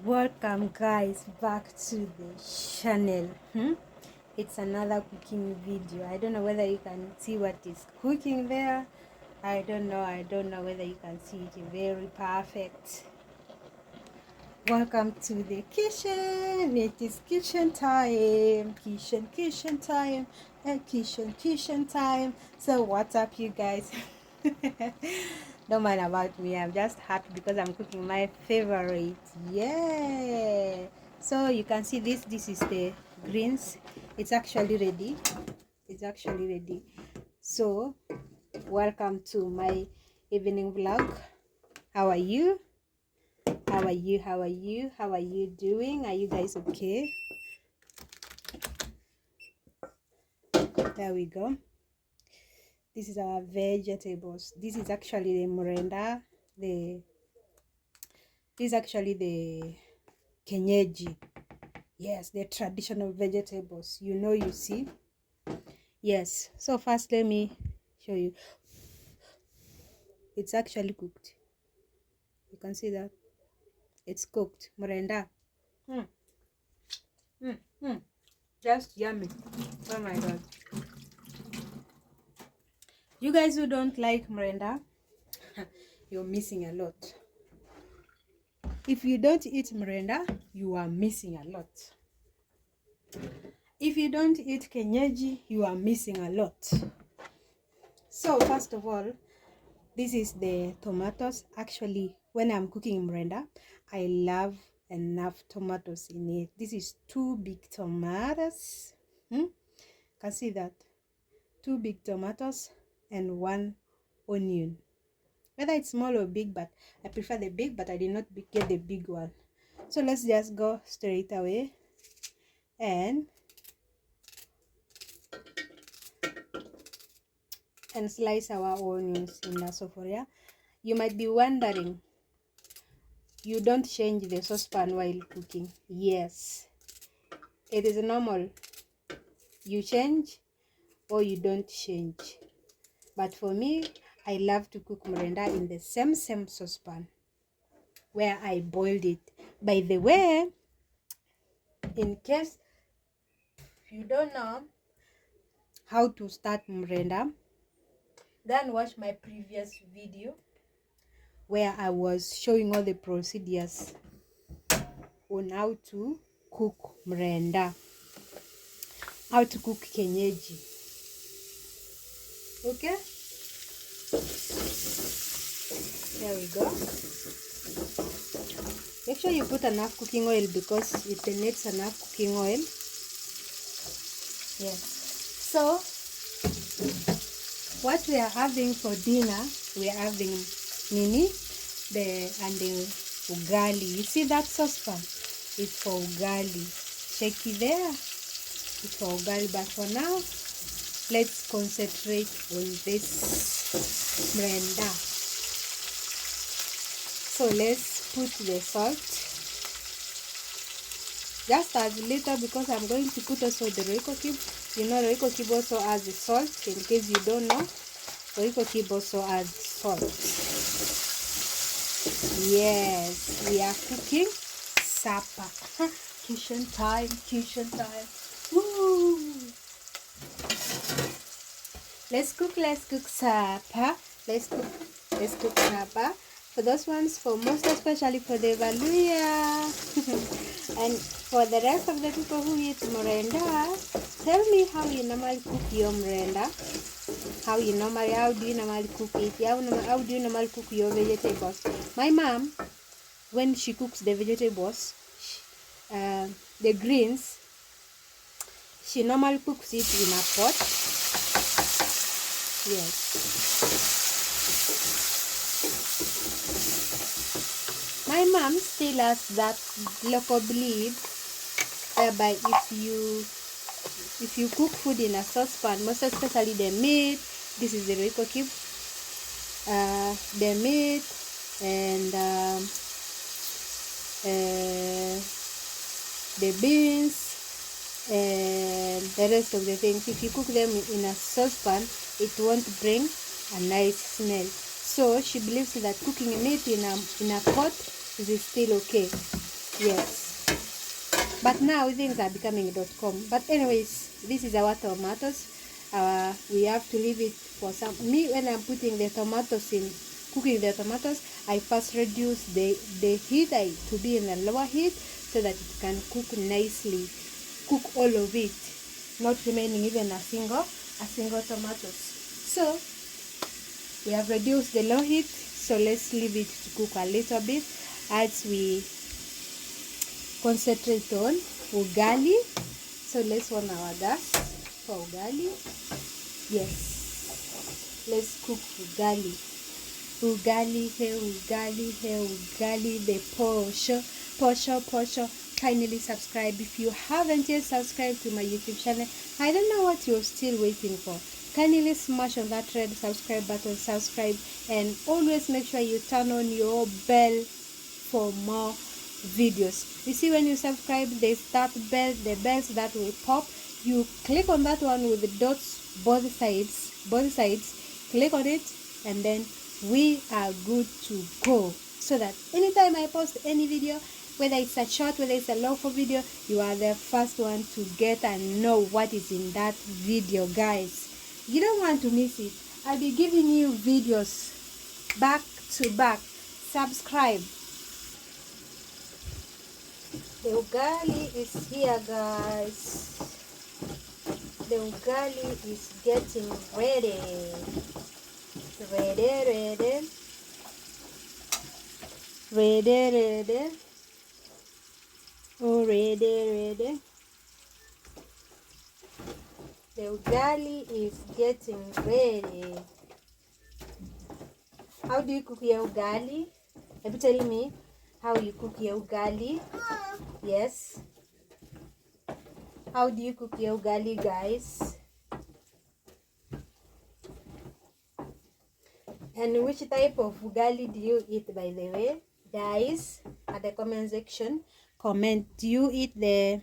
Welcome guys back to the channel. It's another cooking video. I don't know whether you can see what is cooking there. I don't know whether you can see it very perfect. Welcome to the kitchen. It is kitchen time. Kitchen time. And kitchen time. So what's up you guys? Don't mind about me. I'm just happy because I'm cooking my favorite. Yeah. So you can see this is the greens. It's actually ready. So welcome to my evening vlog. How are you doing? Are you guys okay? There we go. This is our vegetables. This is actually the mrenda. This is actually the kenyeji. Yes, the traditional vegetables. You see. Yes. So first, let me show you. It's actually cooked. You can see that. It's cooked. Mrenda. Just yummy. Oh my god. You guys who don't like mrenda, you're missing a lot. If you don't eat mrenda, you are missing a lot. If you don't eat kenyeji, you are missing a lot. So first of all, this is the tomatoes. Actually, when I'm cooking mrenda, I love enough tomatoes in it. This is 2 big tomatoes. Can see that? 2 big tomatoes and 1 onion. Whether it's small or big, but I prefer the big, but I did not get the big one. So let's just go straight away and slice our onions in the sophoria. You might be wondering, you don't change the saucepan while cooking. Yes, it is normal. You change or you don't change. But for me, I love to cook mrenda in the same saucepan where I boiled it. By the way, in case you don't know how to start mrenda, then watch my previous video where I was showing all the procedures on how to cook mrenda, how to cook kenyeji. Okay, there we go. Make sure you put enough cooking oil because it needs enough cooking oil. Yes. So what we are having for dinner, we are having the ugali. You see that saucepan? It's for ugali. Check it there. It's for ugali. But for now, let's concentrate on this mrenda. So let's put the salt. Just as little because I'm going to put also the royco cube. You know, royco cube also adds the salt. In case you don't know, royco cube also adds salt. Yes, we are cooking supper. Kitchen time. Woo! Let's cook supper. Let's cook supper. For those ones, for most especially for the Valuya and for the rest of the people who eat mrenda, tell me how you normally cook your mrenda. How do you normally cook it? How do you normally cook your vegetables? My mom, when she cooks the vegetables, the greens, she normally cooks it in a pot. Yes. My mom still has that local belief whereby if you cook food in a saucepan, most especially the meat, this is the royco cube, the meat and the beans and the rest of the things, if you cook them in a saucepan, it won't bring a nice smell. So she believes that cooking meat in a pot is still okay. Yes, but now things are becoming .com. But anyways, this is our tomatoes. We have to leave it for some. Me, when I'm putting the tomatoes in, cooking the tomatoes, I first reduce the heat to be in a lower heat so that it can cook nicely, cook all of it, not remaining even a single tomatoes. So we have reduced the low heat, so let's leave it to cook a little bit as we concentrate on ugali. So let's on our gas for ugali. Yes, let's cook ugali. Ugali, hey ugali, the posho. Kindly subscribe if you haven't yet subscribed to my YouTube channel. I don't know what you're still waiting for. Kindly smash on that red subscribe button, subscribe, and always make sure you turn on your bell for more videos. You see, when you subscribe, there's that bell, the bells that will pop. You click on that one with the dots both sides, click on it, and then we are good to go, so that anytime I post any video, whether it's a short, whether it's a long form video, you are the first one to get and know what is in that video, guys. You don't want to miss it. I'll be giving you videos back to back. Subscribe. The ugali is here, guys. The ugali is getting ready. Ready. Oh, ready. The ugali is getting ready. How do you cook your ugali? Have you tell me how you cook your ugali? Yes. How do you cook your ugali, guys? And which type of ugali do you eat, by the way? Guys, at the comment section, comment. Do you eat the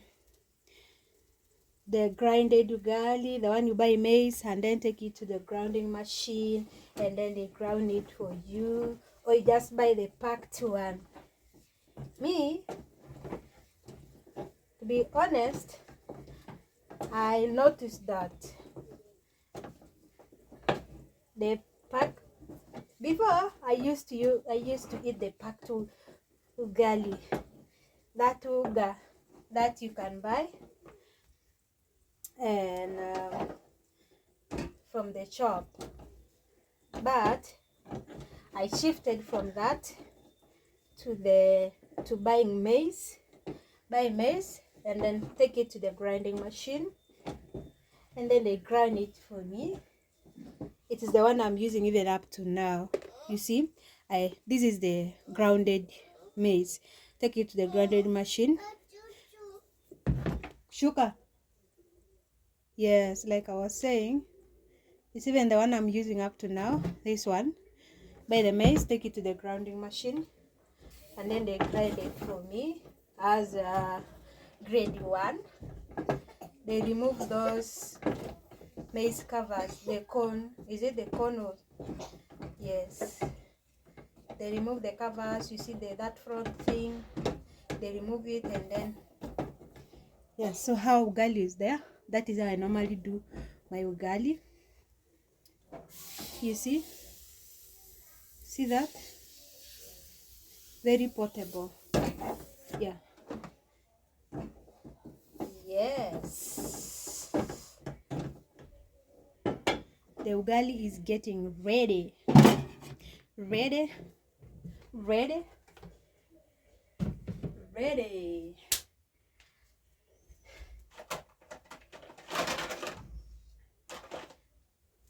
grinded ugali, the one you buy maize and then take it to the grounding machine and then they ground it for you, or you just buy the packed one? Me, to be honest, I noticed that the pack before I used to eat the packed ugali, that uga that you can buy and from the shop, but I shifted from that to buying maize, and then take it to the grinding machine and then they grind it for me. It is the one I'm using even up to now. You see, this is the grounded maize. Take it to the grounded machine. Sugar. Yes, like I was saying, it's even the one I'm using up to now. This one. Buy the maize, take it to the grounding machine, and then they grind it for me as grade 1. They remove those maize covers, the corn. Is it the corn? Or yes, they remove the covers. You see that front thing, they remove it, and then yes. So how ugali is there, that is how I normally do my ugali. You see that, very portable. Yeah, yes, the ugali is getting ready.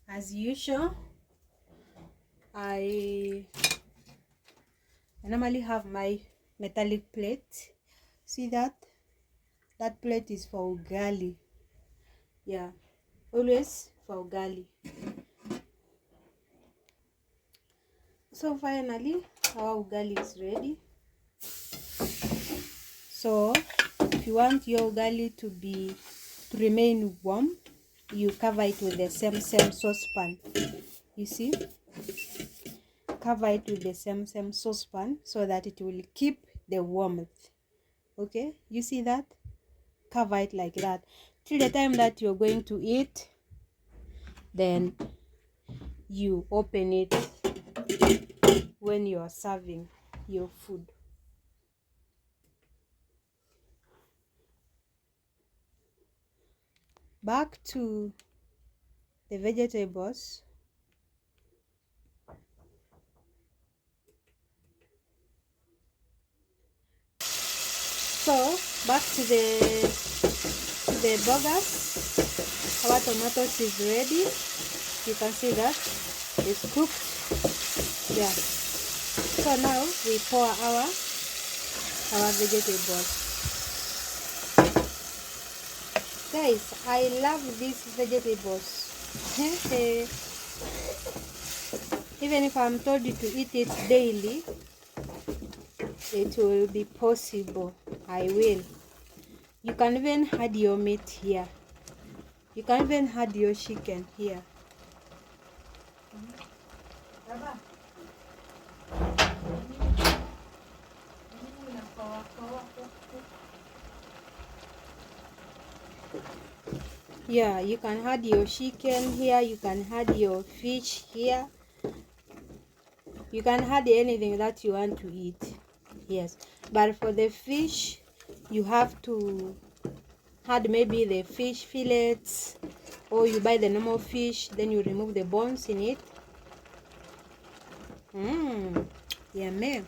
As usual, I normally have my metallic plate. See that plate is for ugali. Yeah, always for ugali. So finally our ugali is ready. So if you want your ugali to remain warm, you cover it with the same saucepan. You see, cover it with the same saucepan so that it will keep the warmth. Okay, you see that? Cover it like that till the time that you're going to eat. Then you open it when you are serving your food. Back to the vegetables. So back to the burgers. Our tomatoes is ready. You can see that it's cooked. Yeah. So now we pour our vegetables. Guys, I love these vegetables. Even if I'm told to eat it daily, it will be possible. I will. You can even add your meat here. You can even add your chicken here. Yeah, you can add your chicken here. You can add your fish here. You can add anything that you want to eat. Yes, but for the fish, you have to add maybe the fish fillets, or you buy the normal fish, then you remove the bones in it. Yummy.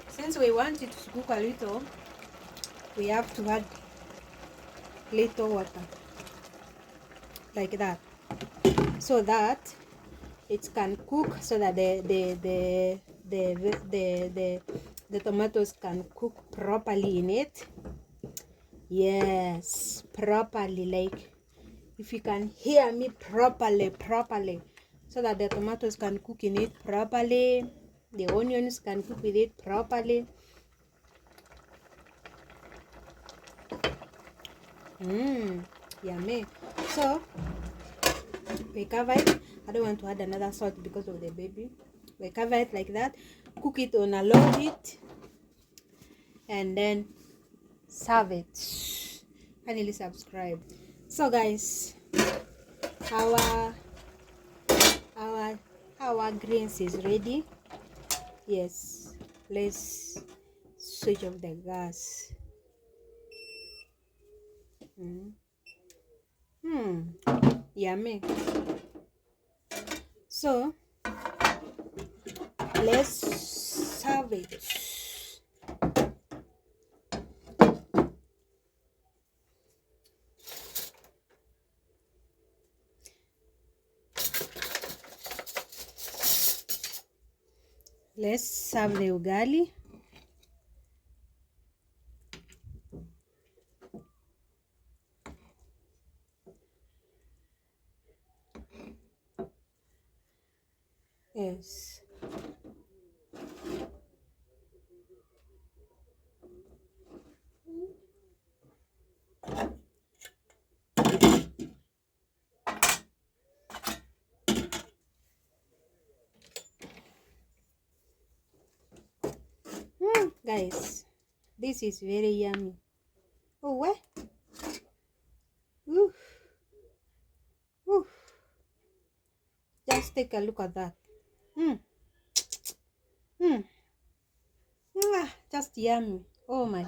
Since we want it to cook a little, we have to add little water like that, so that it can cook, so that the tomatoes can cook properly in it. Yes, properly, like if you can hear me properly, so that the tomatoes can cook in it properly, the onions can cook with it properly. Yummy. So we cover it. I don't want to add another salt because of the baby. We cover it like that, cook it on a low heat, and then serve it. Finally subscribe. So guys, our our greens is ready. Yes, let's switch off the gas. Yummy. So let's serve it. Let's serve the ugali. Yes. Guys, this is very yummy. Oh, what? Ooh. Ooh. Just take a look at that. Just yummy. Oh my.